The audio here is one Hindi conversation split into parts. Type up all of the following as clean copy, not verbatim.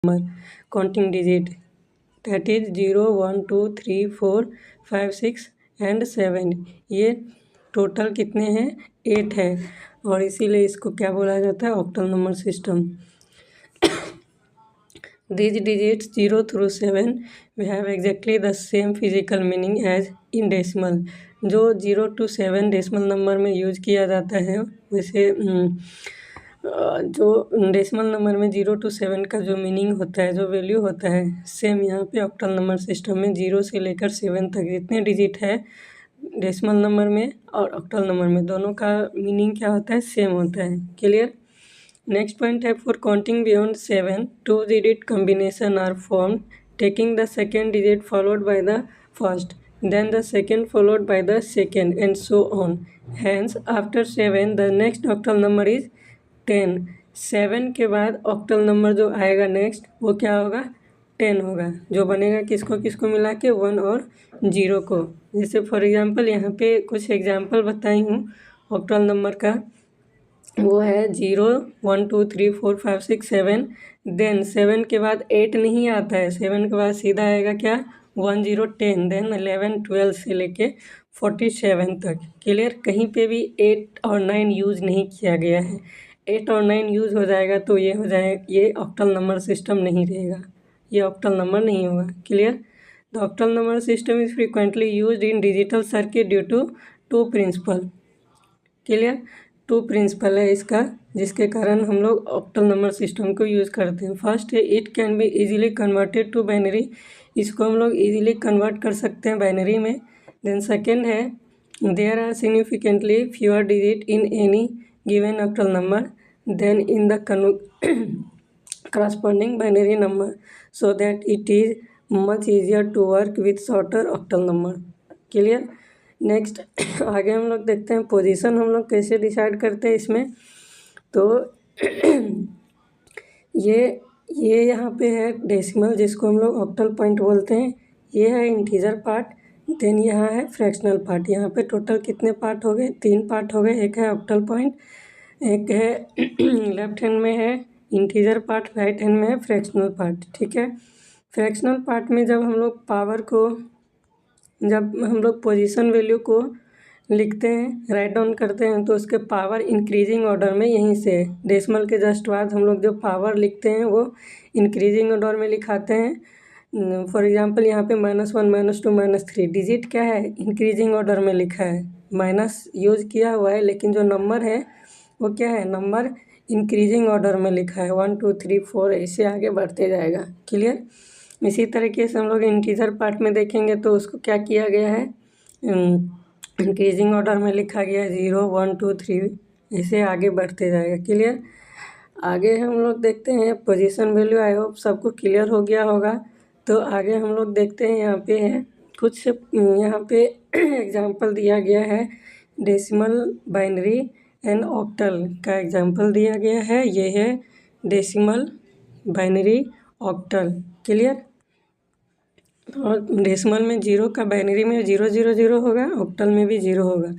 Number counting digit that is 0 1 2 3 4 5 6 and 7। ये टोटल कितने हैं? 8 है, और इसीलिए इसको क्या बोला जाता है? Octal number system. These digits 0 through 7 we have exactly the same physical meaning as in decimal। जो 0 to 7 डेसिमल नंबर में यूज किया जाता है, वैसे जो डेसिमल नंबर में 0 to 7 का जो मीनिंग होता है, जो वैल्यू होता है, सेम यहाँ पे ऑक्टल नंबर सिस्टम में 0 से लेकर 7 तक जितने डिजिट है डेसिमल नंबर में और ऑक्टल नंबर में, दोनों का मीनिंग क्या होता है? सेम होता है। क्लियर? नेक्स्ट पॉइंट है, for counting beyond 7 2 digit combination are formed, taking the second digit followed by the first, then the second followed by the second, and so on. Hence, after 7 the next octal number is 10। 7 के बाद ऑक्टल नंबर जो आएगा नेक्स्ट वो क्या होगा? 10 होगा, जो बनेगा किसको किसको मिला के? 1 और 0 को। जैसे फॉर एग्जांपल यहाँ पे कुछ एग्जांपल बताई हूँ ऑक्टल नंबर का, वो है 0 1 2 3 4 5 6 7। देन 7 के बाद 8 नहीं आता है, 7 के बाद सीधा आएगा क्या? 1 0 10, देन 11 12 से लेके 47 तक। क्लियर? कहीं पे भी 8 और 9 यूज़ नहीं किया गया है। 8 और 9 यूज़ हो जाएगा तो ये हो जाएगा, ये ऑक्टल नंबर सिस्टम नहीं रहेगा, ये ऑक्टल नंबर नहीं होगा। Clear? The octal number system is frequently used in digital circuit due to two principle. Clear? 2 principle है इसका, जिसके कारण हम लोग ऑक्टल नंबर सिस्टम को यूज़ करते हैं। फर्स्ट है, it can be easily converted to binary, इसको हम लोग इजीली कन्वर्ट कर सकते हैं बाइनरी में। देन सेकेंड है, there are significantly fewer digit in any given octal number than in the corresponding binary number, so that it is much easier to work with shorter octal number। Clear? Next आगे हम लोग देखते हैं पोजीशन हम लोग कैसे डिसाइड करते हैं इसमें। तो ये यहाँ पे है डेसिमल, जिसको हम लोग ऑक्टल पॉइंट बोलते हैं। ये है इंटीजर पार्ट, देन यहाँ है फ्रैक्शनल पार्ट। यहाँ पे टोटल कितने पार्ट हो गए? 3 पार्ट हो गए। एक है ऑक्टल पॉइंट, एक है लेफ्ट हैंड में है इंटीजर पार्ट, राइट हैंड में है फ्रैक्शनल पार्ट। ठीक है? फ्रैक्शनल पार्ट में जब हम लोग पावर को, जब हम लोग पोजीशन वैल्यू को लिखते हैं, राइट डाउन करते हैं, तो उसके पावर इंक्रीजिंग ऑर्डर में यहीं से डेसिमल के जस्ट बाद हम लोग जो पावर लिखते हैं वो इंक्रीजिंग ऑर्डर में लिखाते हैं। फॉर एग्जांपल यहाँ पे -1 -2 -3 डिजिट क्या है? इंक्रीजिंग ऑर्डर में लिखा है, माइनस यूज किया हुआ है, लेकिन जो नंबर है वो क्या है? नंबर इंक्रीजिंग ऑर्डर में लिखा है, 1 2 3 4 ऐसे आगे बढ़ते जाएगा। क्लियर? इसी तरीके से हम लोग इंटीजर पार्ट में देखेंगे तो उसको क्या किया गया है? इंक्रीजिंग ऑर्डर में लिखा गया है, 0 1 2 3 ऐसे आगे बढ़ते जाएगा। क्लियर? आगे हम लोग देखते हैं पोजीशन वैल्यू। आई होप सबको क्लियर हो गया होगा। तो आगे हम लोग देखते हैं, यहाँ पे है कुछ, यहाँ पे एग्जांपल दिया गया है डेसिमल, बाइनरी एंड ऑक्टल का एग्जांपल दिया गया है। ये है डेसिमल, बाइनरी, ऑक्टल। क्लियर? और डेसिमल में 0 का बाइनरी में 0 0 0 होगा, ऑक्टल में भी 0 होगा।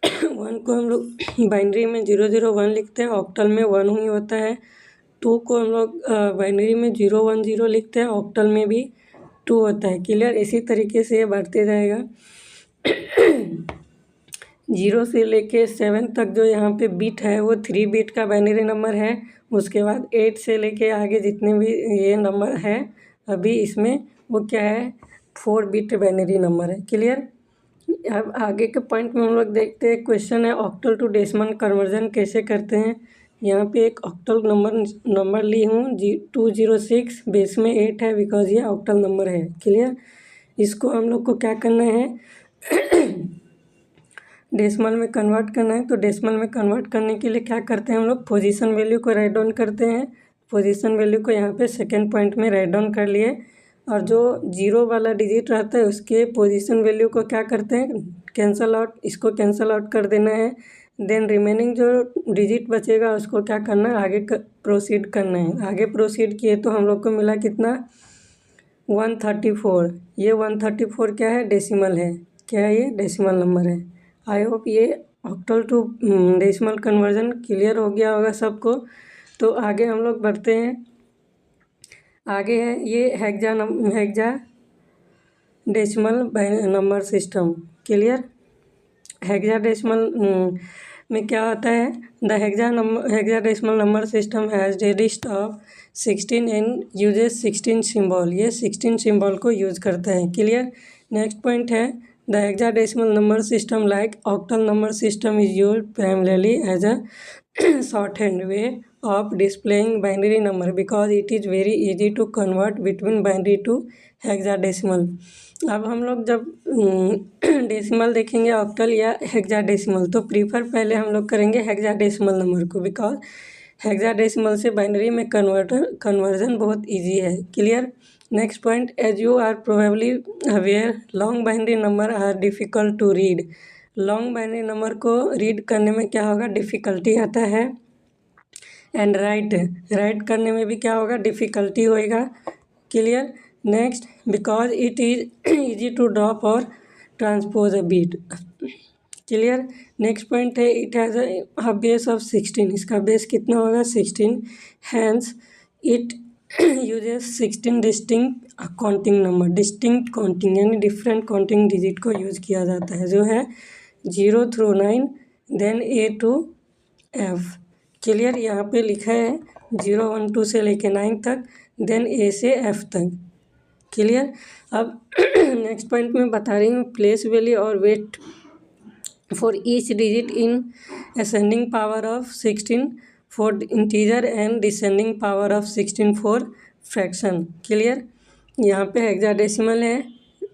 1 को हम लोग बाइनरी में 0 0 1 लिखते हैं, ऑक्टल में 1 ही होता है। 2 को हम लोग बाइनरी में 0 1 0 लिखते हैं, ऑक्टल में भी 2 होता है। क्लियर? इसी तरीके से ये बढ़ते जाएगा। 0 से लेके 7 तक जो यहाँ पे बिट है वो 3 बिट का बाइनरी नंबर है। उसके बाद 8 से लेके आगे जितने भी ये नंबर है अभी इसमें, वो क्या है? 4 बिट बाइनरी नंबर है। क्लियर? अब आगे के पॉइंट में हम लोग देखते हैं, क्वेश्चन है ऑक्टल टू डेसिमल कन्वर्जन कैसे करते हैं। यहाँ पे एक ऑक्टल नंबर ली हूँ 206, बेस में 8 है, बिकॉज ये ऑक्टल नंबर है। क्लियर? इसको हम लोग को क्या करना है? डेसिमल में कन्वर्ट करना है। तो डेसिमल में कन्वर्ट करने के लिए क्या करते हैं हम लोग? पोजीशन वैल्यू को राइट डाउन करते हैं। पोजीशन वैल्यू को यहाँ पे सेकेंड पॉइंट में राइट डाउन कर लिए, और जो 0 वाला डिजिट रहता है उसके पोजीशन वैल्यू को क्या करते हैं? कैंसल आउट, इसको कैंसल आउट कर देना है। देन रिमेनिंग जो डिजिट बचेगा उसको क्या करना है? आगे प्रोसीड करना है। आगे प्रोसीड किए तो हम लोग को मिला कितना? 134। ये 134 क्या है? डेसिमल है। क्या है ये? डेसिमल नंबर है। आई होप ये octal to decimal conversion clear हो गया होगा सबको। तो आगे हम लोग बढ़ते हैं। आगे है ये hexadecimal number system. Clear. Hexadecimal में क्या होता है? The hexadecimal number system has a list of 16 and uses 16 symbol. ये 16 सिंबल को यूज करता है। क्लियर। नेक्स्ट पॉइंट है the hexadecimal number system like octal number system is use primarily as a shorthand way of displaying binary number because it is very easy to convert between binary to hexadecimal। अब हम लोग जब डेसिमल देखेंगे ऑक्टल या हेक्साडेसिमल तो प्रीफर पहले हम लोग करेंगे हेक्साडेसिमल नंबर को, बिकॉज हेक्साडेसिमल से बाइनरी में कन्वर्जन बहुत इजी है। Clear. Next point, as you are probably aware long binary number are difficult to read. Long binary number को रीड करने में क्या होगा? डिफ़िकल्टी आता है। एंड राइट करने में भी क्या होगा? डिफ़िकल्टी होएगा। Clear. Next, because it is easy to drop or transpose a bit. Clear. Next point है it has a base of 16। इसका बेस कितना होगा? 16। Hence it uses 16 distinct counting number. Distinct counting यानी डिफरेंट काउंटिंग डिजिट को यूज़ किया जाता है, जो है 0 through 9 देन A to F। क्लियर। यहाँ पे लिखा है 0 1 2 से लेके 9 तक, देन A से F तक। क्लियर। अब नेक्स्ट पॉइंट में बता रही हूँ प्लेस वैल्यू और weight for each digit in ascending power of 16 for integer and descending power of 16 for fraction. Clear. यहाँ पे हेक्साडेसिमल है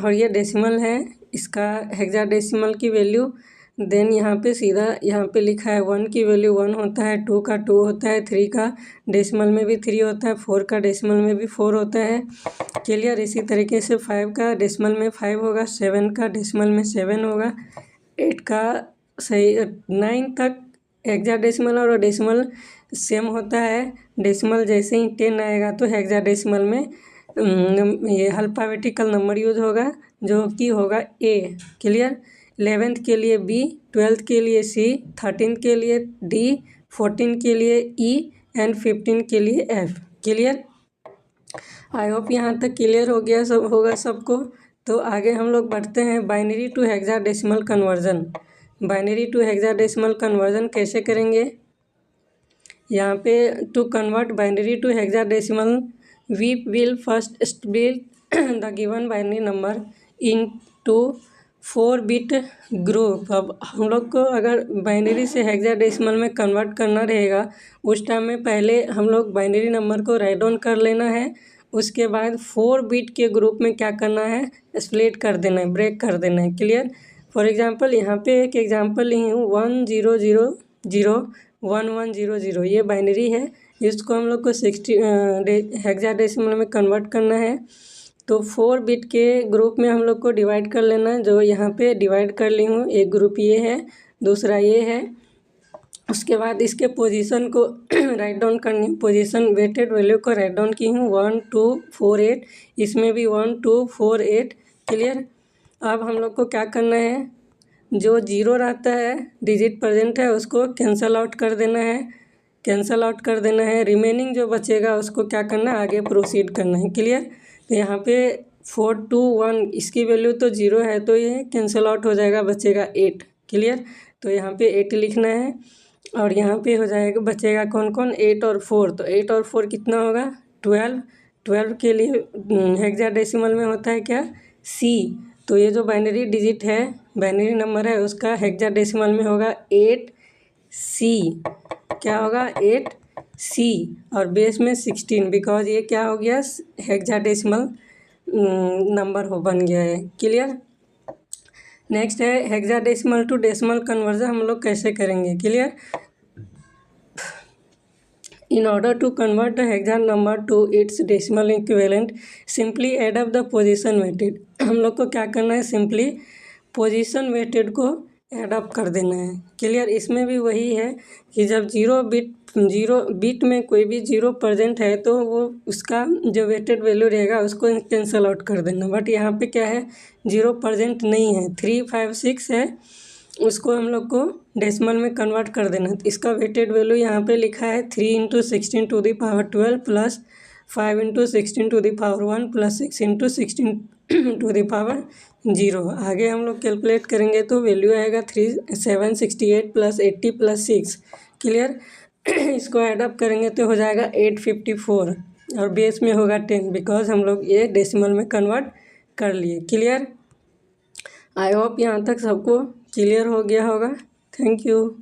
और ये डेसिमल है। इसका हेक्साडेसिमल की वैल्यू देन यहाँ पे सीधा यहाँ पे लिखा है 1 की वैल्यू 1 होता है, 2 का 2 होता है, 3 का डेसिमल में भी 3 होता है, 4 का डेसिमल में भी 4 होता है। क्लियर। इसी तरीके से 5 का डेसिमल में 5 होगा, 7 का डेसिमल में 7 होगा, 8 का 9 तक हेक्साडेसिमल और डेसिमल सेम होता है। डेसिमल जैसे ही 10 आएगा तो हेक्साडेसिमल में ये अल्फ़ाबेटिकल नंबर यूज होगा, जो कि होगा A। क्लियर। 11th के लिए B, 12th के लिए C, 13th के लिए D, 14 के लिए E एंड 15 के लिए F। क्लियर। आई होप यहाँ तक क्लियर हो गया सब होगा सबको। तो आगे हम लोग बढ़ते हैं binary to hexadecimal conversion. Binary to hexadecimal conversion कैसे करेंगे? यहाँ पे to convert binary to hexadecimal we will first split the given binary number into 4-bit group. अब हम लोग को अगर बाइनरी से हेक्साडेसिमल में कन्वर्ट करना रहेगा उस टाइम में पहले हम लोग बाइनरी नंबर को राइट डाउन कर लेना है। उसके बाद 4-bit के ग्रुप में क्या करना है? स्प्लिट कर देना है, ब्रेक कर देना है। क्लियर। फॉर एग्जांपल यहाँ पे एक एग्जांपल ली हूँ 1 0 0 0 1 1 0 0। ये बाइनरी है, इसको हम लोग को 60 हेक्साडेसिमल में कन्वर्ट करना है। तो 4-bit के ग्रुप में हम लोग को डिवाइड कर लेना है, जो यहाँ पे डिवाइड कर ली हूँ। एक ग्रुप ये है, दूसरा ये है। उसके बाद इसके पोजीशन को राइट डाउन करनी, पोजीशन वेटेड वैल्यू को राइट डाउन की हूँ 1 2 4 8। इसमें भी 1 2 4 8। क्लियर। अब हम लोग को क्या करना है? जो 0 रहता है डिजिट प्रेजेंट है उसको कैंसल आउट कर देना है, कैंसल आउट कर देना है। रिमेनिंग जो बचेगा उसको क्या करना है? आगे प्रोसीड करना है। क्लियर। तो यहाँ पे 4 2 1 इसकी वैल्यू तो 0 है तो ये कैंसिल आउट हो जाएगा, बचेगा 8। क्लियर। तो यहाँ पे 8 लिखना है और यहाँ पे हो जाएगा बचेगा कौन कौन? 8 और 4। तो 8 और 4 कितना होगा? 12। 12 के लिए हेक्साडेसिमल में होता है क्या? C। तो ये जो बाइनरी डिजिट है, बाइनरी नंबर है, उसका हेक्साडेसिमल में होगा 8C। क्या होगा? 8C। और बेस में 16, बिकॉज ये क्या हो गया? हेक्साडेसिमल नंबर बन गया है। क्लियर। नेक्स्ट है हेक्साडेसिमल टू डेसिमल कन्वर्जन हम लोग कैसे करेंगे? Clear. In order to convert the hexa number to its decimal equivalent, simply add up the position weighted। हम लोग को क्या करना है? सिंपली पोजीशन वेटेड को ऐड अप कर देना है। क्लियर। इसमें भी वही है कि जब 0 बिट में कोई भी 0 प्रेजेंट है तो वो उसका जो वेटेड वैल्यू रहेगा उसको कैंसल आउट कर देना। बट यहाँ पे क्या है? 0 प्रेजेंट नहीं है, 3 5 6 है, उसको हम लोग को डेसिमल में कन्वर्ट कर देना। तो इसका वेटेड वैल्यू यहाँ पे लिखा है 3 × 16 to the power 12 plus 5 into 16⁻1 plus 6 into 16⁻0। आगे हम लोग कैलकुलेट करेंगे तो वैल्यू आएगा 768 प्लस 80 प्लस 6। क्लियर। इसको ऐडअप करेंगे तो हो जाएगा 854 और बेस में होगा 10, बिकॉज हम लोग ये डेसिमल में कन्वर्ट कर लिए। क्लियर। आई होप यहाँ तक सबको क्लियर हो गया होगा। Thank you.